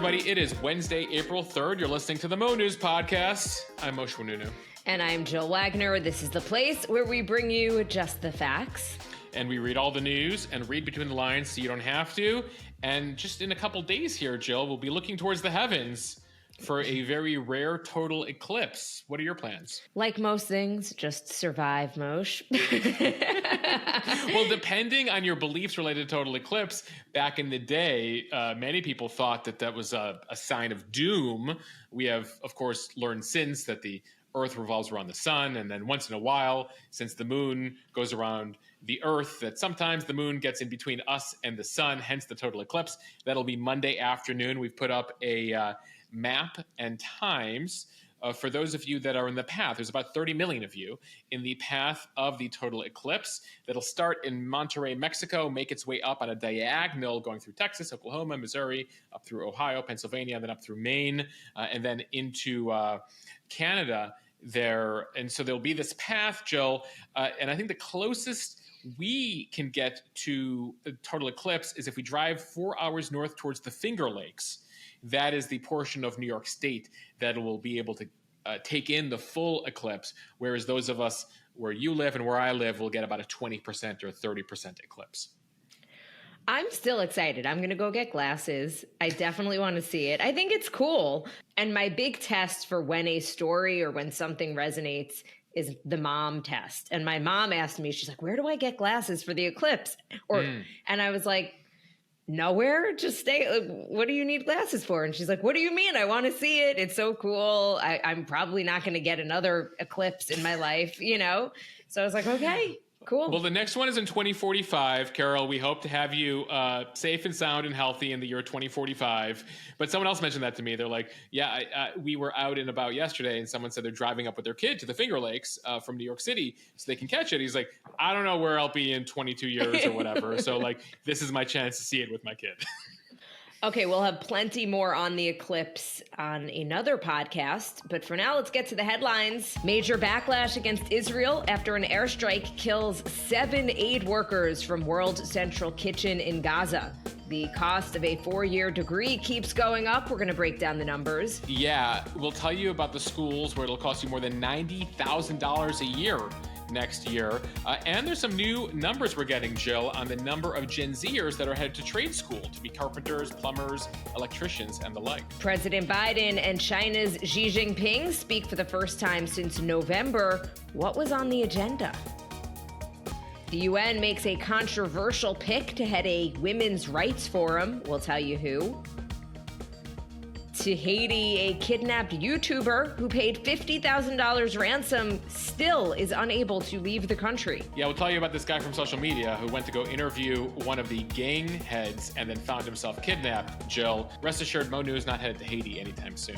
everybody. It is Wednesday, April 3rd. You're listening to the Mo.news podcast. I'm Moshe Wanunu. And I'm Jill Wagner. This is the place where we bring you just the facts. And we read all the news and read between the lines so you don't have to. And just in a couple days here, Jill, we'll be looking towards the heavens for a very rare total eclipse. What are your plans? Like most things, just survive, Moshe. Well, depending on your beliefs related to total eclipse, back in the day, many people thought that that was a sign of doom. We have, of course, learned since that the Earth revolves around the sun, and then once in a while, since the moon goes around the Earth, that sometimes the moon gets in between us and the sun, hence the total eclipse. That'll be Monday afternoon. We've put up a map and times for those of you that are in the path. There's about 30 million of you in the path of the total eclipse. That'll start in Monterrey, Mexico, make its way up on a diagonal going through Texas, Oklahoma, Missouri, up through Ohio, Pennsylvania, and then up through Maine, and then into Canada there. And so there'll be this path, Jill, and I think the closest we can get to the total eclipse is if we drive 4 hours north towards the Finger Lakes. That is the portion of New York State that will be able to take in the full eclipse, whereas those of us where you live and where I live will get about a 20% or 30% eclipse. I'm still excited. I'm going to go get glasses. I definitely want to see it. I think it's cool. And my big test for when a story or when something resonates is the mom test. And my mom asked me, she's like, where do I get glasses for the eclipse? And I was like, nowhere, just stay. What do you need glasses for? And she's like, what do you mean? I want to see it. It's so cool. I'm probably not going to get another eclipse in my life, you know? So I was like, okay, cool. Well, the next one is in 2045. Carol, we hope to have you safe and sound and healthy in the year 2045. But someone else mentioned that to me. They're like, yeah, we were out and about yesterday, and someone said they're driving up with their kid to the Finger Lakes from New York City so they can catch it. He's like, I don't know where I'll be in 22 years or whatever. So, like, this is my chance to see it with my kid. Okay, we'll have plenty more on the eclipse on another podcast. But for now, let's get to the headlines. Major backlash against Israel after an airstrike kills 7 aid workers from World Central Kitchen in Gaza. The cost of a 4-year degree keeps going up. We're going to break down the numbers. Yeah, we'll tell you about the schools where it'll cost you more than $90,000 a year next year. And there's some new numbers we're getting, Jill, on the number of Gen Zers that are headed to trade school to be carpenters, plumbers, electricians, and the like. President Biden and China's Xi Jinping speak for the first time since November. What was on the agenda? The UN makes a controversial pick to head a women's rights forum. We'll tell you who. To Haiti, a kidnapped YouTuber who paid $50,000 ransom still is unable to leave the country. Yeah, we'll tell you about this guy from social media who went to go interview one of the gang heads and then found himself kidnapped. Jill, rest assured, Mo News not headed to Haiti anytime soon.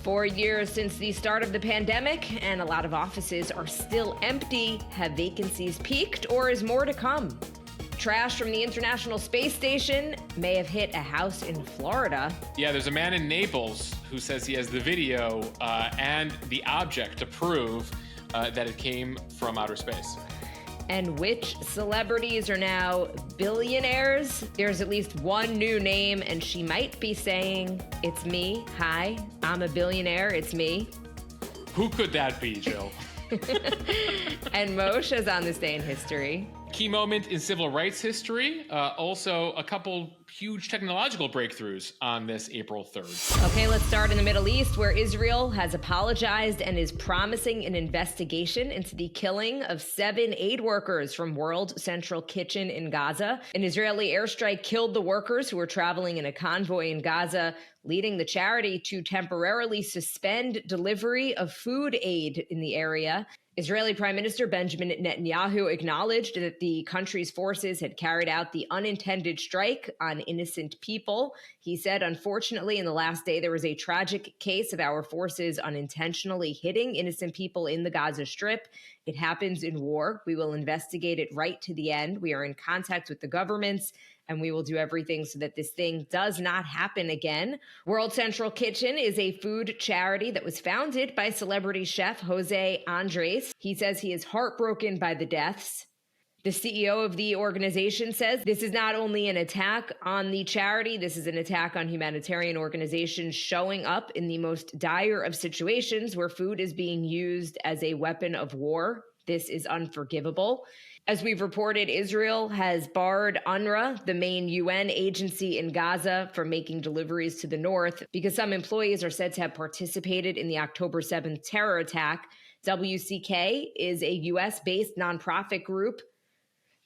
4 years since the start of the pandemic, and a lot of offices are still empty. Have vacancies peaked, or is more to come? Trash from the International Space Station may have hit a house in Florida. Yeah, there's a man in Naples who says he has the video and the object to prove that it came from outer space. And which celebrities are now billionaires? There's at least one new name, and she might be saying, it's me. Hi, I'm a billionaire. It's me. Who could that be, Jill? And Moshe's on this day in history. Key moment in civil rights history. Also, a couple huge technological breakthroughs on this April 3rd. Okay, let's start in the Middle East, where Israel has apologized and is promising an investigation into the killing of 7 aid workers from World Central Kitchen in Gaza. An Israeli airstrike killed the workers who were traveling in a convoy in Gaza, leading the charity to temporarily suspend delivery of food aid in the area. Israeli Prime Minister Benjamin Netanyahu acknowledged that the country's forces had carried out the unintended strike on innocent people. He said, unfortunately, in the last day, there was a tragic case of our forces unintentionally hitting innocent people in the Gaza Strip. It happens in war. We will investigate it right to the end. We are in contact with the governments, and we will do everything so that this thing does not happen again. World Central Kitchen is a food charity that was founded by celebrity chef Jose Andres. He says he is heartbroken by the deaths. The CEO of the organization says this is not only an attack on the charity, this is an attack on humanitarian organizations showing up in the most dire of situations where food is being used as a weapon of war. This is unforgivable. As we've reported, Israel has barred UNRWA, the main UN agency in Gaza, from making deliveries to the north because some employees are said to have participated in the October 7th terror attack. WCK is a US-based nonprofit group.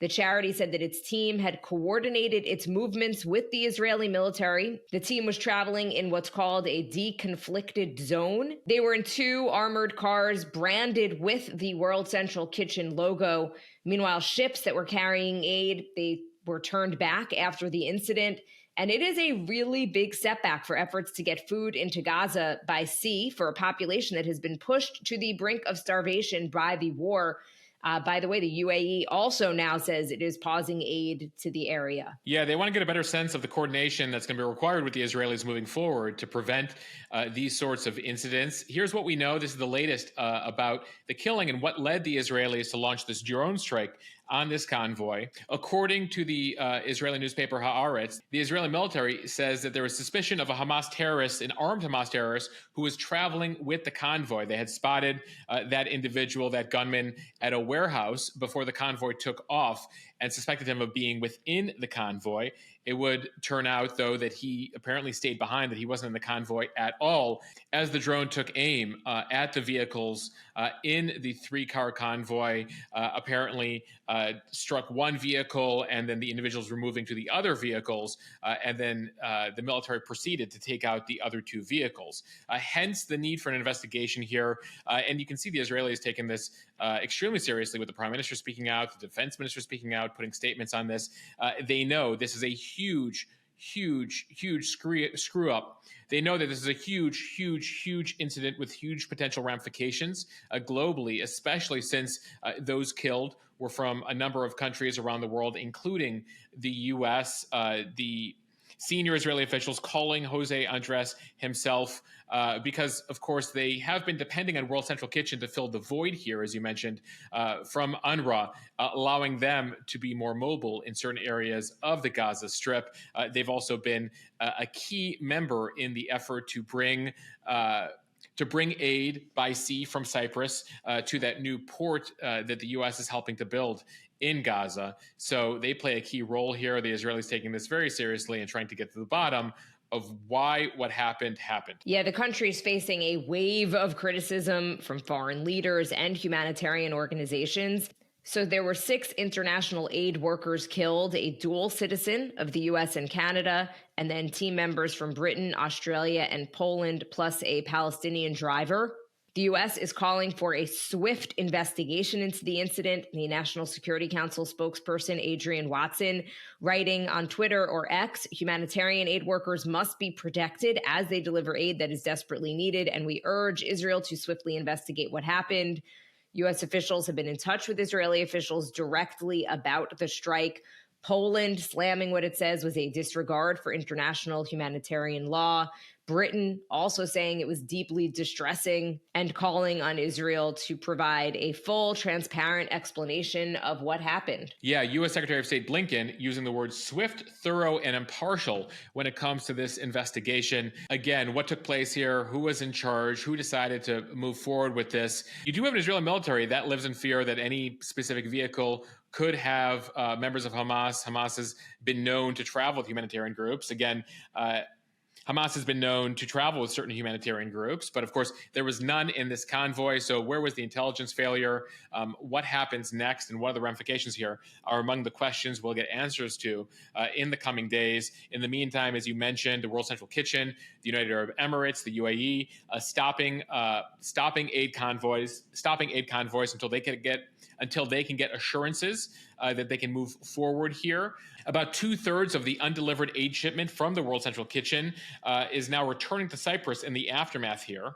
The charity said that its team had coordinated its movements with the Israeli military. The team was traveling in what's called a deconflicted zone. They were in 2 armored cars branded with the World Central Kitchen logo. Meanwhile, ships that were carrying aid, they were turned back after the incident. And it is a really big setback for efforts to get food into Gaza by sea for a population that has been pushed to the brink of starvation by the war. By the way, the UAE also now says it is pausing aid to the area. Yeah, they want to get a better sense of the coordination that's going to be required with the Israelis moving forward to prevent these sorts of incidents. Here's what we know. This is the latest about the killing and what led the Israelis to launch this drone strike on this convoy. According to the Israeli newspaper Haaretz, the Israeli military says that there was suspicion of a Hamas terrorist, an armed Hamas terrorist, who was traveling with the convoy. They had spotted that individual, that gunman, at a warehouse before the convoy took off and suspected him of being within the convoy. It would turn out, though, that he apparently stayed behind, that he wasn't in the convoy at all, as the drone took aim at the vehicles in the 3-car convoy, apparently struck one vehicle, and then the individuals were moving to the other vehicles, and then the military proceeded to take out the other 2 vehicles. Hence the need for an investigation here. And you can see the Israelis taking this extremely seriously, with the prime minister speaking out, the defense minister speaking out, putting statements on this. They know this is a huge screw up. They know that this is a huge incident with huge potential ramifications globally, especially since those killed were from a number of countries around the world, including the U.S. The senior Israeli officials calling Jose Andres himself because, of course, they have been depending on World Central Kitchen to fill the void here, as you mentioned, from UNRWA, allowing them to be more mobile in certain areas of the Gaza Strip. They've also been a key member in the effort to bring aid by sea from Cyprus to that new port that the U.S. is helping to build in Gaza. So they play a key role here. The Israelis taking this very seriously and trying to get to the bottom of why what happened. Yeah, the country is facing a wave of criticism from foreign leaders and humanitarian organizations. So there were 6 international aid workers killed, a dual citizen of the U.S. and Canada, and then team members from Britain, Australia, and Poland, plus a Palestinian driver. The U.S. is calling for a swift investigation into the incident. The National Security Council spokesperson Adrian Watson writing on Twitter or X, humanitarian aid workers must be protected as they deliver aid that is desperately needed, and we urge Israel to swiftly investigate what happened. U.S. officials have been in touch with Israeli officials directly about the strike. Poland slamming what it says was a disregard for international humanitarian law. Britain also saying it was deeply distressing and calling on Israel to provide a full, transparent explanation of what happened. Yeah, U.S. Secretary of State Blinken using the words swift, thorough, and impartial when it comes to this investigation. Again, what took place here, who was in charge, who decided to move forward with this. You do have an Israeli military that lives in fear that any specific vehicle could have members of Hamas. Hamas has been known to travel with humanitarian groups. Again, Hamas has been known to travel with certain humanitarian groups, but of course, there was none in this convoy. So where was the intelligence failure? What happens next and what are the ramifications here are among the questions we'll get answers to in the coming days. In the meantime, as you mentioned, the World Central Kitchen, the United Arab Emirates, the UAE, stopping aid convoys until they can get assurances that they can move forward here. About 2/3 of the undelivered aid shipment from the World Central Kitchen is now returning to Cyprus in the aftermath here.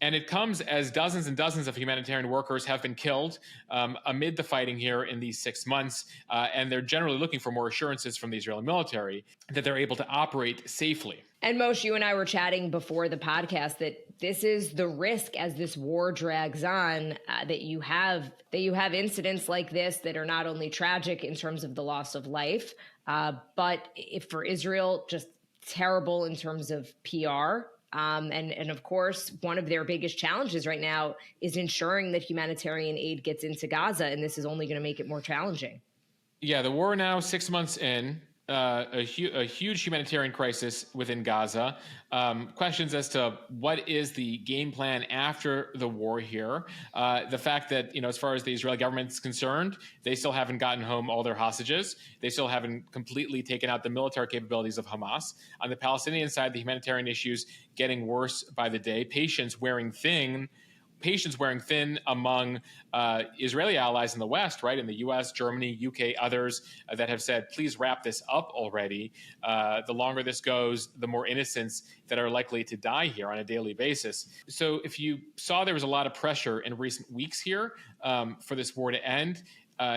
And it comes as dozens and dozens of humanitarian workers have been killed amid the fighting here in these 6 months. And they're generally looking for more assurances from the Israeli military that they're able to operate safely. And Moshe, you and I were chatting before the podcast that this is the risk as this war drags on, that you have incidents like this that are not only tragic in terms of the loss of life, but if for Israel, just terrible in terms of PR. And of course, one of their biggest challenges right now is ensuring that humanitarian aid gets into Gaza, and this is only going to make it more challenging. Yeah, the war now 6 months in, a huge humanitarian crisis within Gaza. Questions as to what is the game plan after the war here. The fact that, as far as the Israeli government is concerned, they still haven't gotten home all their hostages. They still haven't completely taken out the military capabilities of Hamas. On the Palestinian side, the humanitarian issues getting worse by the day. Patience wearing thin among Israeli allies in the West, right? In the US, Germany, UK, others that have said, please wrap this up already. The longer this goes, the more innocents that are likely to die here on a daily basis. So if you saw there was a lot of pressure in recent weeks here for this war to end,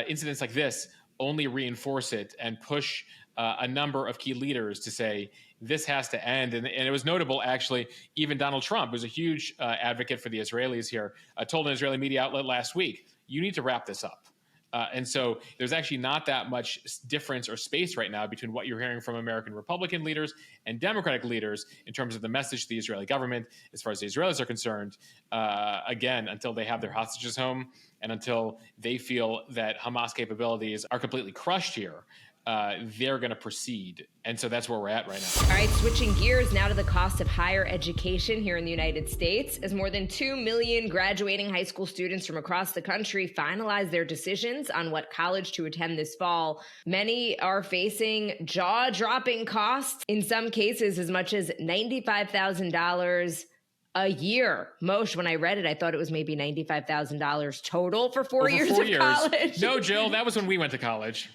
incidents like this only reinforce it and push a number of key leaders to say, this has to end. And it was notable, actually, even Donald Trump, who's a huge advocate for the Israelis here, told an Israeli media outlet last week, you need to wrap this up. And so there's actually not that much difference or space right now between what you're hearing from American Republican leaders and Democratic leaders in terms of the message to the Israeli government as far as the Israelis are concerned, again, until they have their hostages home and until they feel that Hamas capabilities are completely crushed here. They're going to proceed. And so that's where we're at right now. All right, switching gears now to the cost of higher education here in the United States. As more than 2 million graduating high school students from across the country finalize their decisions on what college to attend this fall, many are facing jaw-dropping costs, in some cases as much as $95,000 a year. Moshe, when I read it, I thought it was maybe $95,000 total for 4 years of college. No, Jill, that was when we went to college.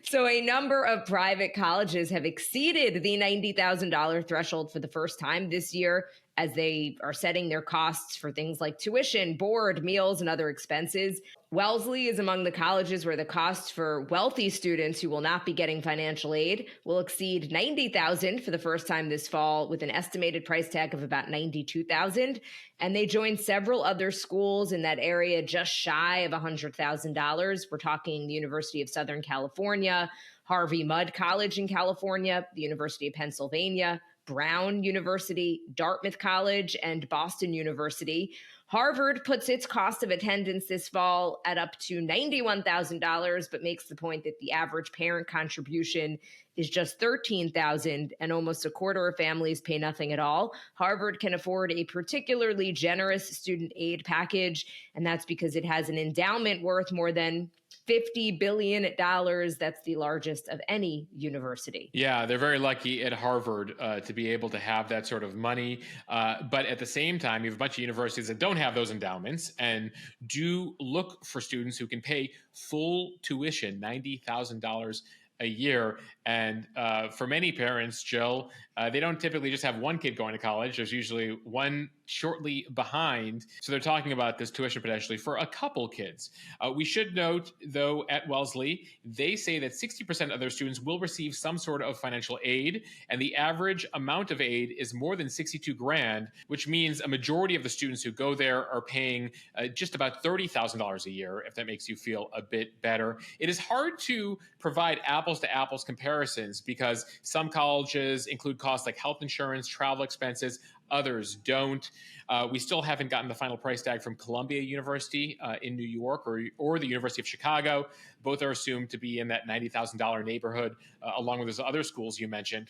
So a number of private colleges have exceeded the $90,000 threshold for the first time this year, as they are setting their costs for things like tuition, board, meals, and other expenses. Wellesley is among the colleges where the costs for wealthy students who will not be getting financial aid will exceed $90,000 for the first time this fall, with an estimated price tag of about $92,000. And they joined several other schools in that area just shy of $100,000. We're talking the University of Southern California, Harvey Mudd College in California, the University of Pennsylvania, Brown University, Dartmouth College, and Boston University. Harvard puts its cost of attendance this fall at up to $91,000, but makes the point that the average parent contribution is just $13,000, and almost a quarter of families pay nothing at all. Harvard can afford a particularly generous student aid package, and that's because it has an endowment worth more than $50 billion. That's the largest of any university. Yeah, they're very lucky at Harvard to be able to have that sort of money. But at the same time, you have a bunch of universities that don't have those endowments and do look for students who can pay full tuition, $90,000 a year. And for many parents, Jill, they don't typically just have one kid going to college. There's usually one shortly behind. So they're talking about this tuition potentially for a couple kids. We should note, though, at Wellesley, they say that 60% of their students will receive some sort of financial aid, and the average amount of aid is more than 62 grand, which means a majority of the students who go there are paying just about $30,000 a year, if that makes you feel a bit better. It is hard to provide apples to apples comparisons because some colleges include costs like health insurance, travel expenses, others don't. We still haven't gotten the final price tag from Columbia University in New York or the University of Chicago. Both are assumed to be in that $90,000 neighborhood, along with those other schools you mentioned.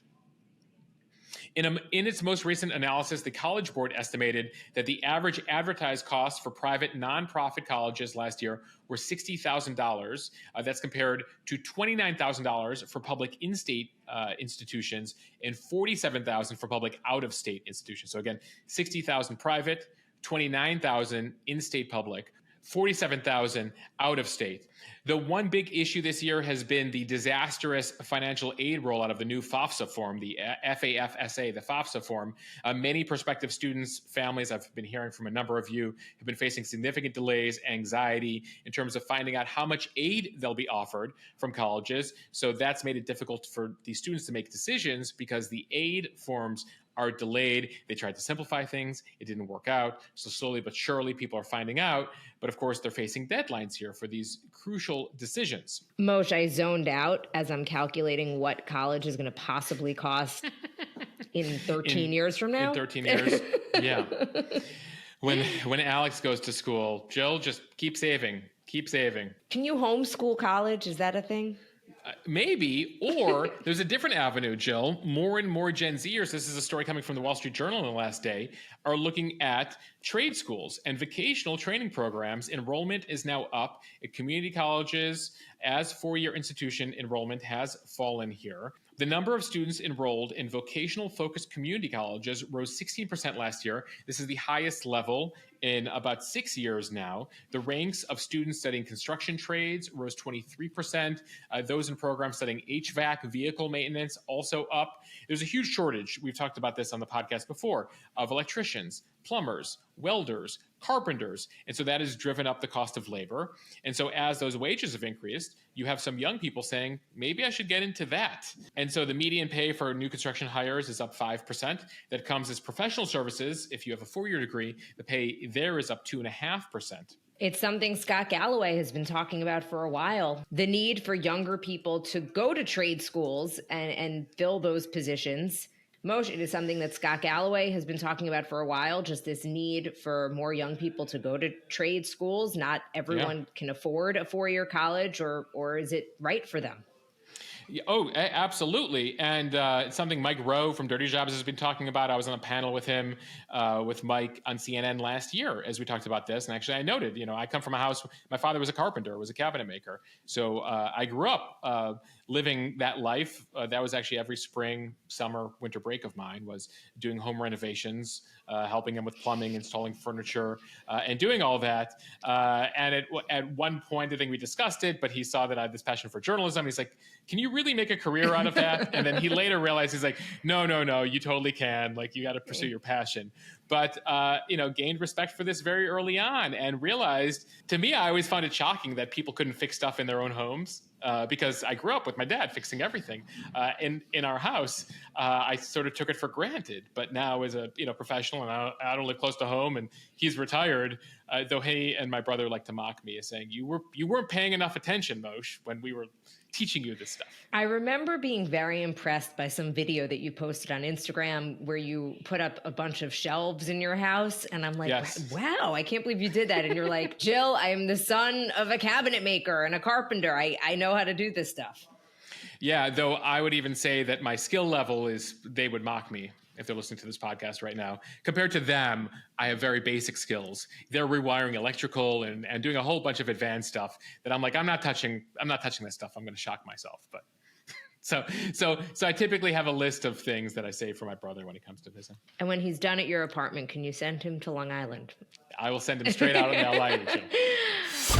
In its most recent analysis, the College Board estimated that the average advertised costs for private nonprofit colleges last year were $60,000. That's compared to $29,000 for public in-state institutions and $47,000 for public out-of-state institutions. So again, $60,000 private, $29,000 in-state public. 47,000 out of state. The one big issue this year has been the disastrous financial aid rollout of the new FAFSA form, the FAFSA, the FAFSA form. Many prospective students, families, I've been hearing from a number of you, have been facing significant delays, anxiety in terms of finding out how much aid they'll be offered from colleges. So that's made it difficult for these students to make decisions because the aid forms are delayed. They tried to simplify things. It didn't work out. So slowly but surely, people are finding out. But of course, they're facing deadlines here for these crucial decisions. Moshe, I zoned out as I'm calculating what college is going to possibly cost in 13 years from now. In 13 years, yeah. When Alex goes to school, Jill, just keep saving. Keep saving. Can you homeschool college? Is that a thing? Maybe, or there's a different avenue, Jill. More and more Gen Zers, this is a story coming from the Wall Street Journal in the last day, are looking at trade schools and vocational training programs. Enrollment is now up at community colleges as four-year institution enrollment has fallen here. The number of students enrolled in vocational-focused community colleges rose 16% last year. This is the highest level in about 6 years now. The ranks of students studying construction trades rose 23%. Those in programs studying HVAC, vehicle maintenance, also up. There's a huge shortage, we've talked about this on the podcast before, of electricians, plumbers, welders, carpenters. And so that has driven up the cost of labor. And so as those wages have increased, you have some young people saying, maybe I should get into that. And so the median pay for new construction hires is up 5%. That comes as professional services. If you have a four-year degree, the pay there is up 2.5%. It's something Scott Galloway has been talking about for a while. The need for younger people to go to trade schools and fill those positions. Moshe, it is something that Scott Galloway has been talking about for a while, just this need for more young people to go to trade schools. Not everyone can afford a four-year college, or is it right for them? Oh, absolutely. And it's something Mike Rowe from Dirty Jobs has been talking about. I was on a panel with him, with Mike on CNN last year as we talked about this. And actually I noted, I come from a house, my father was a carpenter, was a cabinet maker. So I grew up living that life. That was actually every spring, summer, winter break of mine, was doing home renovations, helping him with plumbing, installing furniture, and doing all that. And at one point, I think we discussed it, but he saw that I had this passion for journalism. He's like, can you really make a career out of that? And then he later realized, he's like, no, you totally can. Like, you got to pursue your passion. But, gained respect for this very early on and realized, to me, I always found it shocking that people couldn't fix stuff in their own homes. Because I grew up with my dad fixing everything in our house. I sort of took it for granted. But now as a professional, and I don't live close to home, and he's retired, though he and my brother like to mock me as saying, you weren't paying enough attention, Moshe, when we were teaching you this stuff. I remember being very impressed by some video that you posted on Instagram where you put up a bunch of shelves in your house. And I'm like, yes. Wow, I can't believe you did that. And you're like, Jill, I am the son of a cabinet maker and a carpenter. I know how to do this stuff. Yeah, though I would even say that my skill level they would mock me if they're listening to this podcast right now. Compared to them, I have very basic skills. They're rewiring electrical and doing a whole bunch of advanced stuff that I'm like, I'm not touching this stuff. I'm going to shock myself. But so I typically have a list of things that I save for my brother when he comes to visit. And when he's done at your apartment, can you send him to Long Island? I will send him straight out of the LA.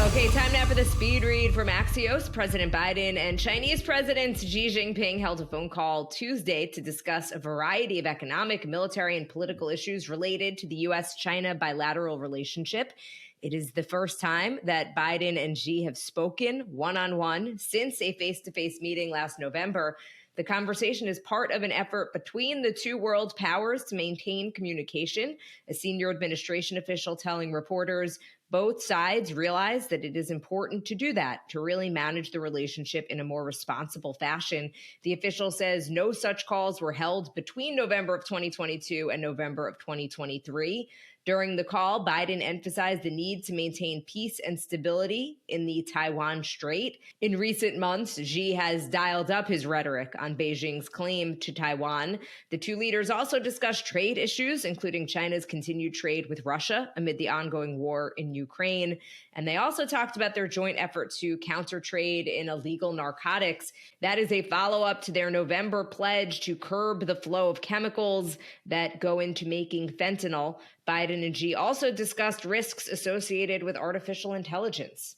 Okay, time now for the speed read from Axios. President Biden and Chinese President Xi Jinping held a phone call Tuesday to discuss a variety of economic, military, and political issues related to the U.S.-China bilateral relationship. It is the first time that Biden and Xi have spoken one-on-one since a face-to-face meeting last November. The conversation is part of an effort between the two world powers to maintain communication. A senior administration official telling reporters both sides realize that it is important to do that, to really manage the relationship in a more responsible fashion. The official says no such calls were held between November of 2022 and November of 2023. During the call, Biden emphasized the need to maintain peace and stability in the Taiwan Strait. In recent months, Xi has dialed up his rhetoric on Beijing's claim to Taiwan. The two leaders also discussed trade issues, including China's continued trade with Russia amid the ongoing war in Ukraine. And they also talked about their joint effort to counter trade in illegal narcotics. That is a follow-up to their November pledge to curb the flow of chemicals that go into making fentanyl. Biden and Xi also discussed risks associated with artificial intelligence.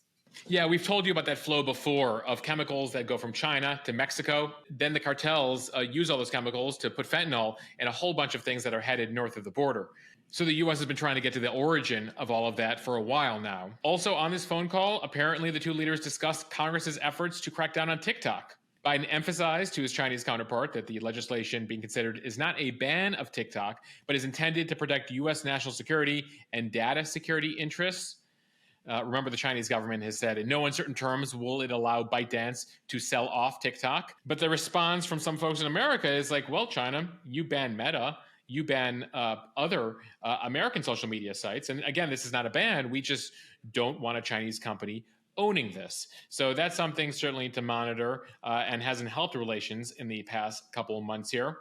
Yeah, we've told you about that flow before of chemicals that go from China to Mexico. Then the cartels use all those chemicals to put fentanyl in a whole bunch of things that are headed north of the border. So the U.S. has been trying to get to the origin of all of that for a while now. Also on this phone call, apparently the two leaders discussed Congress's efforts to crack down on TikTok. Biden emphasized to his Chinese counterpart that the legislation being considered is not a ban of TikTok, but is intended to protect U.S. national security and data security interests. Remember, the Chinese government has said in no uncertain terms will it allow ByteDance to sell off TikTok. But the response from some folks in America is like, well, China, you ban Meta, you ban other American social media sites. And again, this is not a ban. We just don't want a Chinese company owning this. So that's something certainly to monitor and hasn't helped relations in the past couple of months here.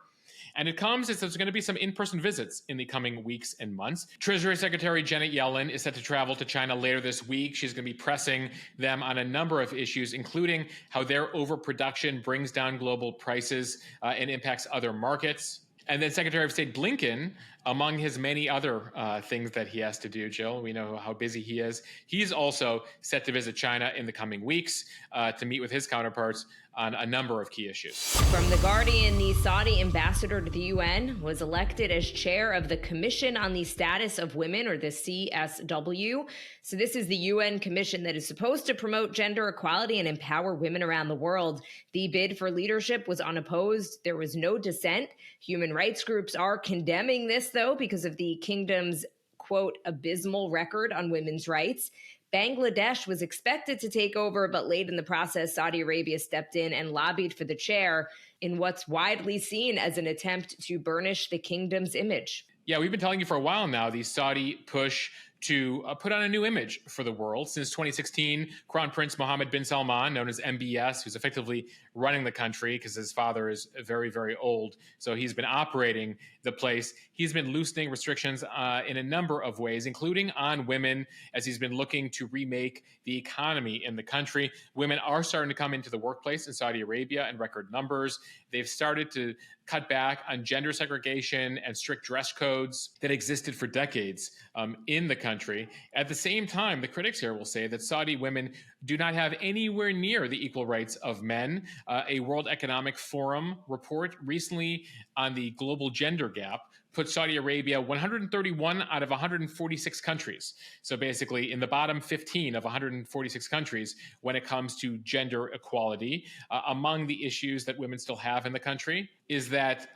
And it comes as there's going to be some in-person visits in the coming weeks and months. Treasury Secretary Janet Yellen is set to travel to China later this week. She's going to be pressing them on a number of issues, including how their overproduction brings down global prices and impacts other markets. And then Secretary of State Blinken, among his many other things that he has to do, Jill, we know how busy he is. He's also set to visit China in the coming weeks to meet with his counterparts on a number of key issues. From The Guardian, the Saudi ambassador to the UN was elected as chair of the Commission on the Status of Women, or the CSW. So this is the UN commission that is supposed to promote gender equality and empower women around the world. The bid for leadership was unopposed. There was no dissent. Human rights groups are condemning this, though, because of the kingdom's, quote, abysmal record on women's rights. Bangladesh was expected to take over, but late in the process, Saudi Arabia stepped in and lobbied for the chair in what's widely seen as an attempt to burnish the kingdom's image. Yeah, we've been telling you for a while now, the Saudi push to put on a new image for the world. Since 2016, Crown Prince Mohammed bin Salman, known as MBS, who's effectively running the country because his father is very, very old. So he's been operating the place. He's been loosening restrictions in a number of ways, including on women, as he's been looking to remake the economy in the country. Women are starting to come into the workplace in Saudi Arabia in record numbers. They've started to cut back on gender segregation and strict dress codes that existed for decades in the country. At the same time, the critics here will say that Saudi women do not have anywhere near the equal rights of men. A World Economic Forum report recently on the global gender gap put Saudi Arabia 131 out of 146 countries. So basically in the bottom 15 of 146 countries when it comes to gender equality. Among the issues that women still have in the country is that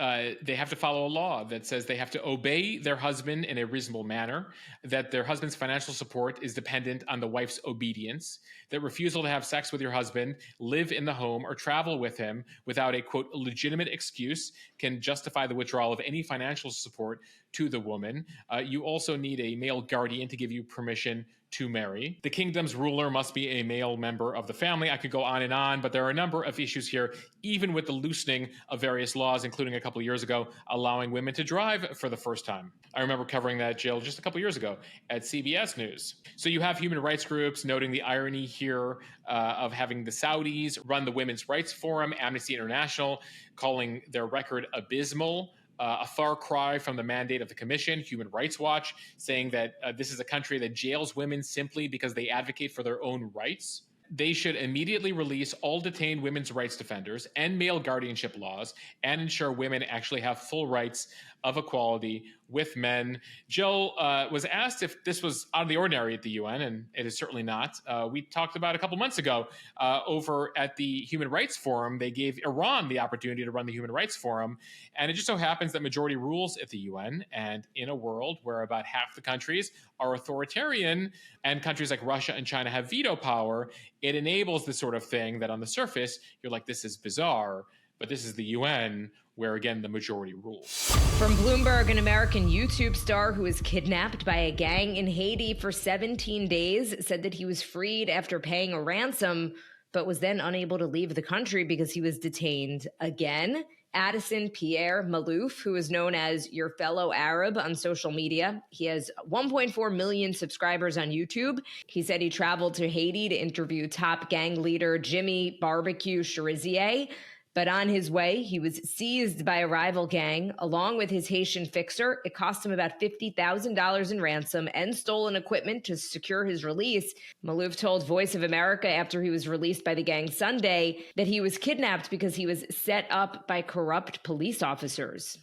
they have to follow a law that says they have to obey their husband in a reasonable manner, that their husband's financial support is dependent on the wife's obedience, that refusal to have sex with your husband, live in the home, or travel with him without a, quote, legitimate excuse can justify the withdrawal of any financial support to the woman. You also need a male guardian to give you permission to marry. The kingdom's ruler must be a male member of the family. I could go on, but there are a number of issues here, even with the loosening of various laws, including a couple of years ago, allowing women to drive for the first time. I remember covering that, Jill, just a couple of years ago at CBS News. So you have human rights groups noting the irony here of having the Saudis run the Women's Rights Forum, Amnesty International calling their record abysmal. A far cry from the mandate of the commission, Human Rights Watch, saying that this is a country that jails women simply because they advocate for their own rights. They should immediately release all detained women's rights defenders and male guardianship laws and ensure women actually have full rights of equality with men. Jill was asked if this was out of the ordinary at the UN, and it is certainly not. We talked about a couple months ago over at the Human Rights Forum. They gave Iran the opportunity to run the Human Rights Forum, and it just so happens that majority rules at the UN, and in a world where about half the countries are authoritarian and countries like Russia and China have veto power, it enables this sort of thing that on the surface, you're like, this is bizarre, but this is the UN where, again, the majority rules. From Bloomberg, an American YouTube star who was kidnapped by a gang in Haiti for 17 days said that he was freed after paying a ransom, but was then unable to leave the country because he was detained again. Addison Pierre Malouf, who is known as Your Fellow Arab on social media. He has 1.4 million subscribers on YouTube. He said he traveled to Haiti to interview top gang leader Jimmy Barbecue Cherizier. But on his way, he was seized by a rival gang along with his Haitian fixer. It cost him about $50,000 in ransom and stolen equipment to secure his release. Maloof told Voice of America after he was released by the gang Sunday that he was kidnapped because he was set up by corrupt police officers.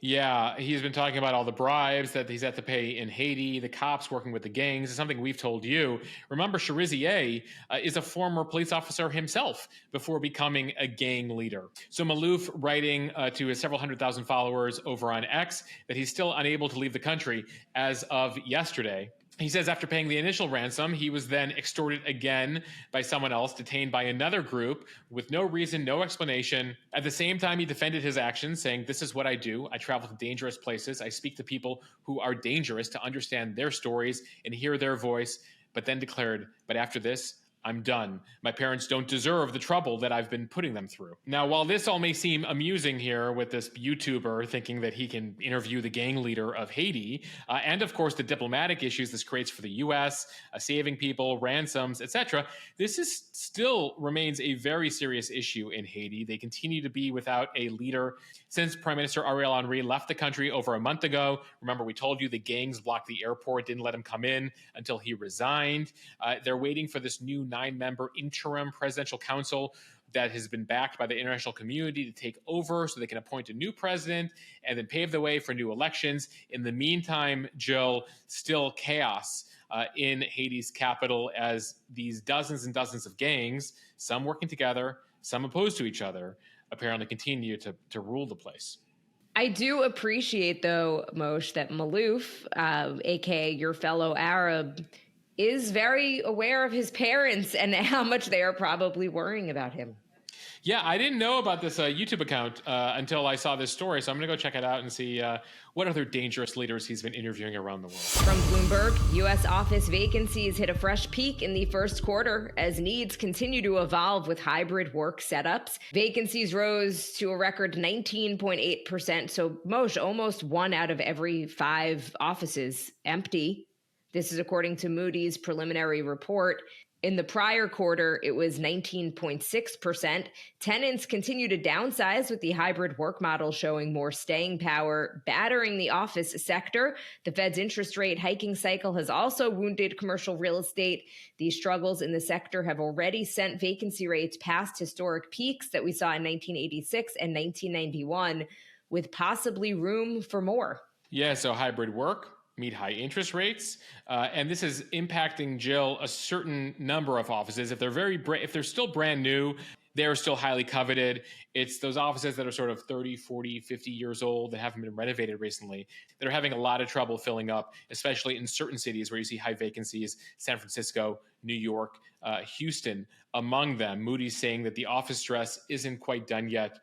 Yeah, he's been talking about all the bribes that he's had to pay in Haiti, the cops working with the gangs. It's something we've told you. Remember, Cherizier is a former police officer himself before becoming a gang leader. So Maloof writing to his several 100,000 followers over on X that he's still unable to leave the country as of yesterday. He says after paying the initial ransom, he was then extorted again by someone else, detained by another group with no reason, no explanation. At the same time, he defended his actions, saying, "This is what I do. I travel to dangerous places. I speak to people who are dangerous to understand their stories and hear their voice," but then declared, "But after this, I'm done. My parents don't deserve the trouble that I've been putting them through." Now, while this all may seem amusing here with this YouTuber thinking that he can interview the gang leader of Haiti, and of course the diplomatic issues this creates for the U.S., saving people, ransoms, etc., this is still remains a very serious issue in Haiti. They continue to be without a leader since Prime Minister Ariel Henry left the country over a month ago. Remember, we told you the gangs blocked the airport, didn't let him come in until he resigned. They're waiting for this new 9-member interim presidential council that has been backed by the international community to take over so they can appoint a new president and then pave the way for new elections. In the meantime, Jill, still chaos in Haiti's capital as these dozens and dozens of gangs, some working together, some opposed to each other, apparently continue to rule the place. I do appreciate, though, Moshe, that Maloof, aka your fellow Arab, is very aware of his parents and how much they are probably worrying about him. Yeah, I didn't know about this YouTube account until I saw this story, so I'm going to go check it out and see what other dangerous leaders he's been interviewing around the world. From Bloomberg, U.S. office vacancies hit a fresh peak in the first quarter as needs continue to evolve with hybrid work setups. Vacancies rose to a record 19.8%, so Moshe, almost 1 out of every 5 offices empty. This is according to Moody's preliminary report. In the prior quarter, it was 19.6%. Tenants continue to downsize with the hybrid work model showing more staying power, battering the office sector. The Fed's interest rate hiking cycle has also wounded commercial real estate. These struggles in the sector have already sent vacancy rates past historic peaks that we saw in 1986 and 1991, with possibly room for more. Yeah, so hybrid work, meet high interest rates, and this is impacting, Jill, a certain number of offices. If they're still brand new, they're still highly coveted. It's those offices that are sort of 30, 40, 50 years old that haven't been renovated recently that are having a lot of trouble filling up, especially in certain cities where you see high vacancies, San Francisco, New York, Houston, among them. Moody's saying that the office stress isn't quite done yet.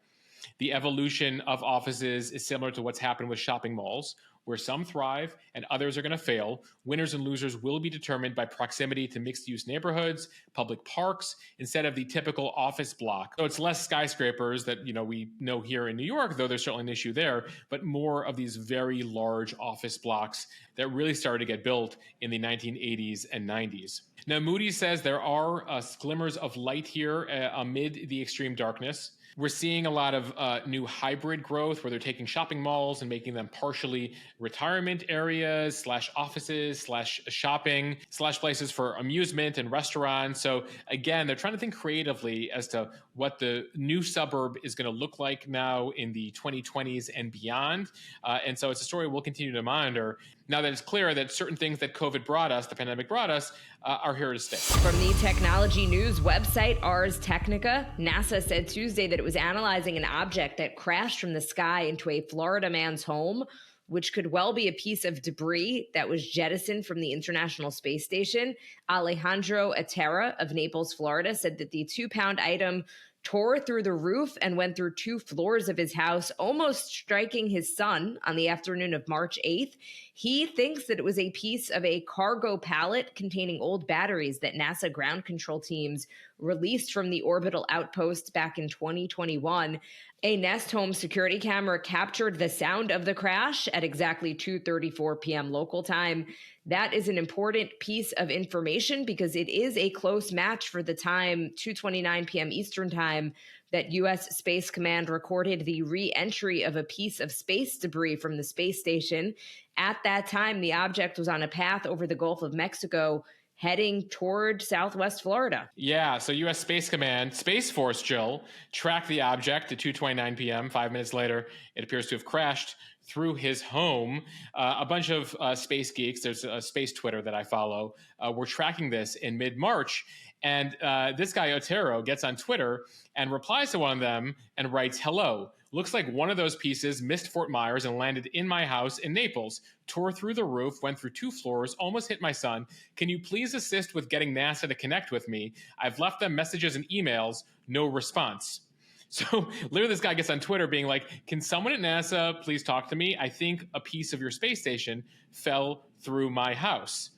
The evolution of offices is similar to what's happened with shopping malls, where some thrive and others are going to fail. Winners and losers will be determined by proximity to mixed-use neighborhoods, public parks, instead of the typical office block. So it's less skyscrapers that we know here in New York, though there's certainly an issue there, but more of these very large office blocks that really started to get built in the 1980s and 90s. Now, Moody says there are glimmers of light here amid the extreme darkness. We're seeing a lot of new hybrid growth where they're taking shopping malls and making them partially retirement areas / offices / shopping / places for amusement and restaurants. So again, they're trying to think creatively as to what the new suburb is going to look like now in the 2020s and beyond. And so it's a story we'll continue to monitor now that it's clear that certain things that COVID brought us, the pandemic brought us, are here to stay. From the technology news website Ars Technica, NASA said Tuesday that it was analyzing an object that crashed from the sky into a Florida man's home, which could well be a piece of debris that was jettisoned from the International Space Station. Alejandro Atera of Naples, Florida, said that the 2-pound item tore through the roof and went through 2 floors of his house, almost striking his son on the afternoon of March 8th. He thinks that it was a piece of a cargo pallet containing old batteries that NASA ground control teams released from the orbital outpost back in 2021. A Nest Home security camera captured the sound of the crash at exactly 2:34 p.m. local time. That is an important piece of information because it is a close match for the time, 2:29 p.m. Eastern time, that U.S. Space Command recorded the re-entry of a piece of space debris from the space station. At that time, the object was on a path over the Gulf of Mexico, heading toward Southwest Florida. Yeah, so U.S. Space Command, Space Force, Jill, tracked the object at 2:29 p.m. 5 minutes later, it appears to have crashed through his home. A bunch of space geeks, there's a space Twitter that I follow, were tracking this in mid-March. And this guy, Otero, gets on Twitter and replies to one of them and writes, "Hello. Looks like one of those pieces missed Fort Myers and landed in my house in Naples. Tore through the roof, went through 2 floors, almost hit my son. Can you please assist with getting NASA to connect with me? I've left them messages and emails, no response." So literally this guy gets on Twitter being like, "Can someone at NASA please talk to me? I think a piece of your space station fell through my house."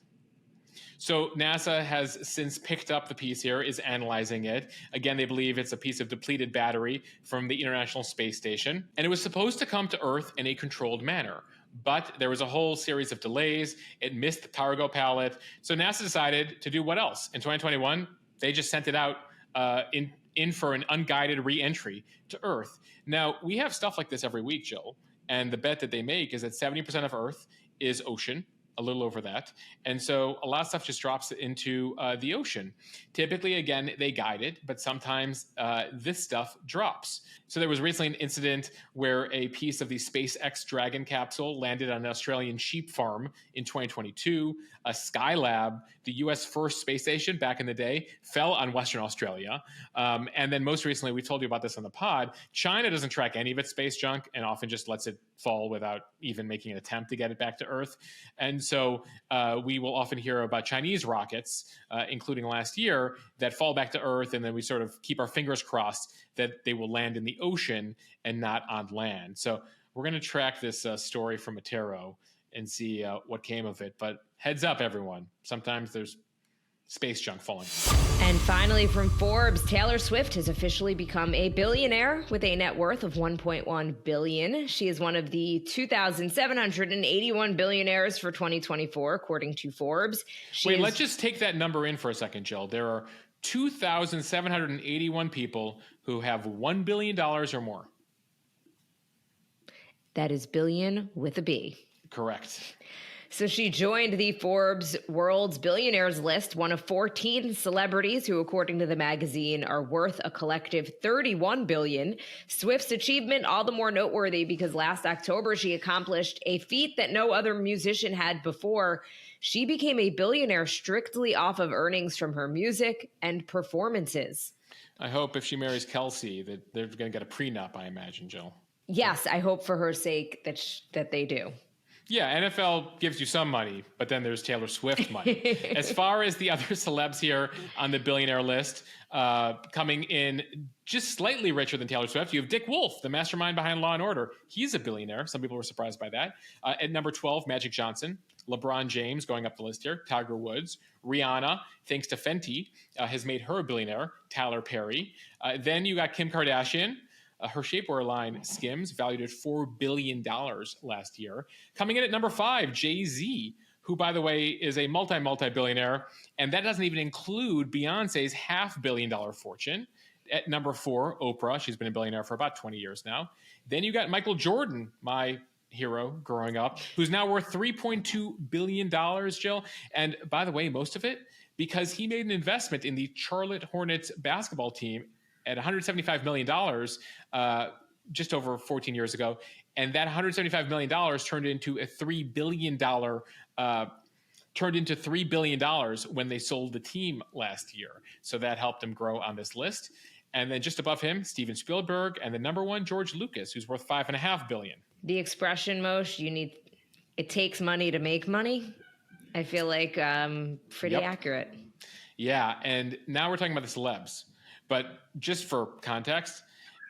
So NASA has since picked up the piece here, is analyzing it. Again, they believe it's a piece of depleted battery from the International Space Station. And it was supposed to come to Earth in a controlled manner. But there was a whole series of delays. It missed the cargo pallet. So NASA decided to do what else? In 2021, they just sent it out in for an unguided re-entry to Earth. Now, we have stuff like this every week, Jill. And the bet that they make is that 70% of Earth is ocean, a little over that. And so a lot of stuff just drops into the ocean. Typically, again, they guide it, but sometimes this stuff drops. So there was recently an incident where a piece of the SpaceX Dragon capsule landed on an Australian sheep farm in 2022. A Skylab, the U.S. first space station back in the day, fell on Western Australia. And then most recently, we told you about this on the pod, China doesn't track any of its space junk and often just lets it fall without even making an attempt to get it back to Earth. And so we will often hear about Chinese rockets, including last year, that fall back to Earth, and then we sort of keep our fingers crossed that they will land in the ocean and not on land. So we're going to track this story from Otero and see what came of it. But heads up, everyone. Sometimes there's space junk falling. And finally, from Forbes, Taylor Swift has officially become a billionaire with a net worth of $1.1 billion. She is one of the 2,781 billionaires for 2024, according to Forbes. Let's just take that number in for a second, Jill. There are 2,781 people who have $1 billion or more. That is billion with a B. Correct. So she joined the Forbes World's Billionaires list, one of 14 celebrities who, according to the magazine, are worth a collective $31 billion. Swift's achievement all the more noteworthy because last October she accomplished a feat that no other musician had before. She became a billionaire strictly off of earnings from her music and performances. I hope if she marries Kelsey that they're going to get a prenup, I imagine, Jill. Yes, I hope for her sake that they do. Yeah, NFL gives you some money, but then there's Taylor Swift money. As far as the other celebs here on the billionaire list, coming in just slightly richer than Taylor Swift, you have Dick Wolf, the mastermind behind Law & Order. He's a billionaire. Some people were surprised by that. At number 12, Magic Johnson. LeBron James going up the list here. Tiger Woods. Rihanna, thanks to Fenty, has made her a billionaire. Tyler Perry. Then you got Kim Kardashian. Her shapewear line, Skims, valued at $4 billion last year. Coming in at number 5, Jay-Z, who, by the way, is a multi-billionaire, and that doesn't even include Beyonce's $500 million fortune. At number 4, Oprah. She's been a billionaire for about 20 years now. Then you got Michael Jordan, my hero growing up, who's now worth $3.2 billion, Jill. And by the way, most of it because he made an investment in the Charlotte Hornets basketball team at $175 million just over 14 years ago. And that $175 million turned into $3 billion when they sold the team last year. So that helped him grow on this list. And then just above him, Steven Spielberg, and the number 1, George Lucas, who's worth $5.5 billion. The expression, Moshe, it takes money to make money. I feel like pretty accurate. Yeah, and now we're talking about the celebs. But just for context,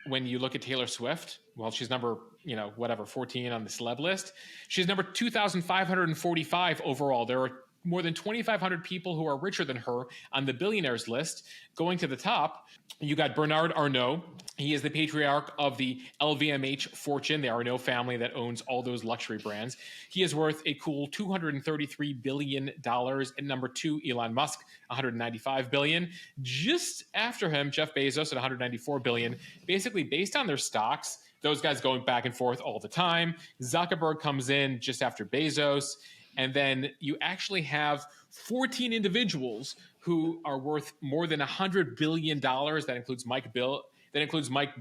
when you look at Taylor Swift, well, she's number, 14 on the celeb list. She's number 2,545 overall. There are more than 2,500 people who are richer than her on the Billionaires list. Going to the top, you got Bernard Arnault. He is the patriarch of the LVMH fortune, the Arnault family that owns all those luxury brands. He is worth a cool $233 billion. At number 2, Elon Musk, $195 billion. Just after him, Jeff Bezos at $194 billion. Basically, based on their stocks, those guys going back and forth all the time. Zuckerberg comes in just after Bezos. And then you actually have 14 individuals who are worth more than $100 billion. That includes Mike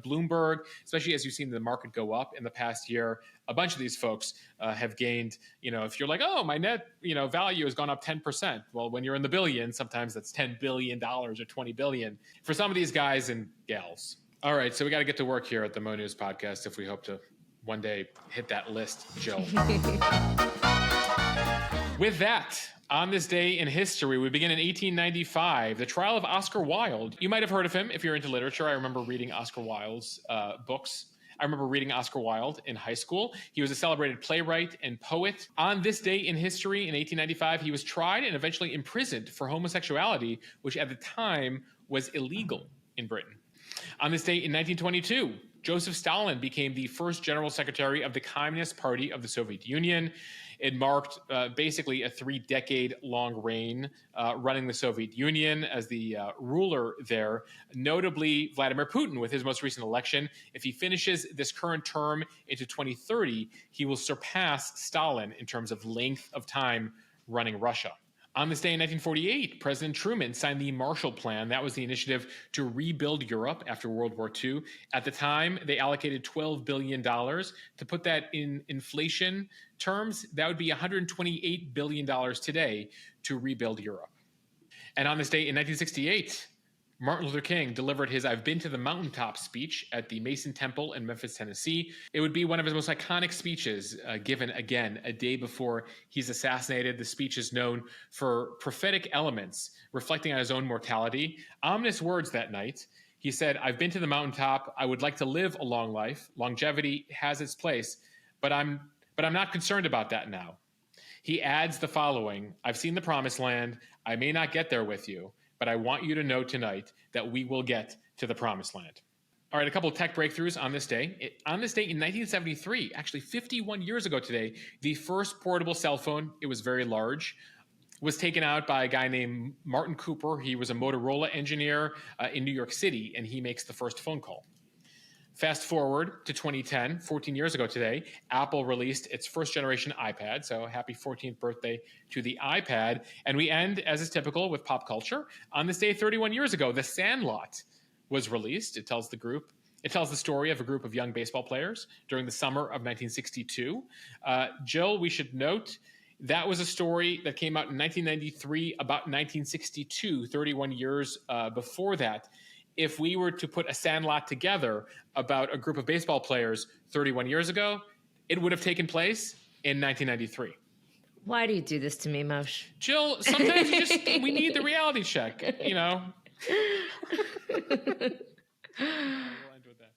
Bloomberg, especially as you've seen the market go up in the past year. A bunch of these folks have gained, if you're like, oh, my net, value has gone up 10%. Well, when you're in the billions, sometimes that's $10 billion or $20 billion for some of these guys and gals. All right, so we got to get to work here at the Mo News podcast if we hope to one day hit that list, Jill. With that, on this day in history, we begin in 1895, the trial of Oscar Wilde. You might have heard of him if you're into literature. I remember reading Oscar Wilde's books. I remember reading Oscar Wilde in high school. He was a celebrated playwright and poet. On this day in history, in 1895, he was tried and eventually imprisoned for homosexuality, which at the time was illegal in Britain. On this day in 1922, Joseph Stalin became the first general secretary of the Communist Party of the Soviet Union. It marked basically a 3-decade-long reign running the Soviet Union as the ruler there. Notably, Vladimir Putin, with his most recent election, if he finishes this current term into 2030, he will surpass Stalin in terms of length of time running Russia. On this day in 1948, President Truman signed the Marshall Plan. That was the initiative to rebuild Europe after World War II. At the time, they allocated $12 billion. To put that in inflation terms, that would be $128 billion today to rebuild Europe. And on this day in 1968, Martin Luther King delivered his I've Been to the Mountaintop speech at the Mason Temple in Memphis, Tennessee. It would be one of his most iconic speeches given, again, a day before he's assassinated. The speech is known for prophetic elements, reflecting on his own mortality. Ominous words that night. He said, I've been to the mountaintop. I would like to live a long life. Longevity has its place, but I'm not concerned about that now. He adds the following, I've seen the promised land. I may not get there with you, but I want you to know tonight that we will get to the promised land. All right, a couple of tech breakthroughs on this day. On this day in 1973, actually 51 years ago today, the first portable cell phone, it was very large, was taken out by a guy named Martin Cooper. He was a Motorola engineer in New York City, and he makes the first phone call. Fast forward to 2010, 14 years ago today, Apple released its first generation iPad. So happy 14th birthday to the iPad. And we end, as is typical, with pop culture. On this day, 31 years ago, The Sandlot was released. It tells the story of a group of young baseball players during the summer of 1962. Jill, we should note that was a story that came out in 1993, about 1962, 31 years before that. If we were to put a Sandlot together about a group of baseball players 31 years ago, it would have taken place in 1993. Why do you do this to me, Moshe? Jill, sometimes we need the reality check, We'll end with that.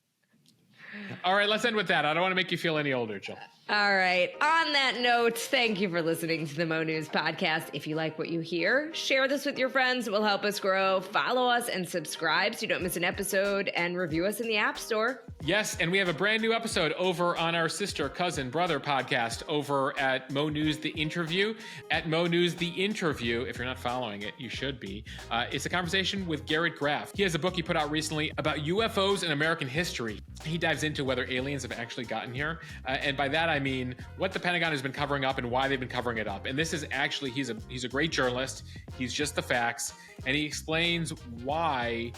All right, let's end with that. I don't want to make you feel any older, Jill. All right. On that note, thank you for listening to the Mo News podcast. If you like what you hear, share this with your friends. It will help us grow. Follow us and subscribe so you don't miss an episode, and review us in the App Store. Yes, and we have a brand new episode over on our sister, cousin, brother podcast over at Mo News The Interview. At Mo News The Interview, if you're not following it, you should be. It's a conversation with Garrett Graff. He has a book he put out recently about UFOs in American history. He dives into whether aliens have actually gotten here. And by that, I mean what the Pentagon has been covering up and why they've been covering it up. And this is actually, he's a great journalist. He's just the facts. And he explains why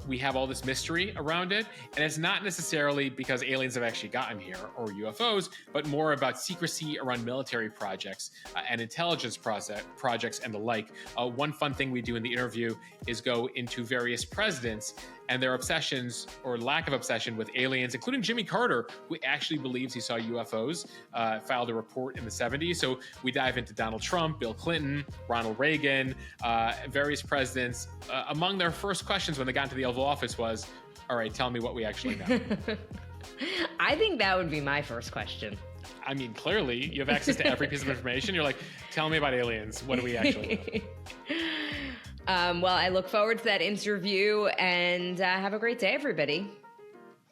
we have all this mystery around it. And it's not necessarily because aliens have actually gotten here or UFOs, but more about secrecy around military projects and intelligence projects and the like. One fun thing we do in the interview is go into various presidents and their obsessions or lack of obsession with aliens, including Jimmy Carter, who actually believes he saw UFOs, filed a report in the 70s. So we dive into Donald Trump, Bill Clinton, Ronald Reagan, various presidents. Among their first questions when they got into the Oval Office was, all right, tell me what we actually know. I think that would be my first question. I mean, clearly you have access to every piece of information. You're like, tell me about aliens. What do we actually know? Well, I look forward to that interview, and have a great day, everybody.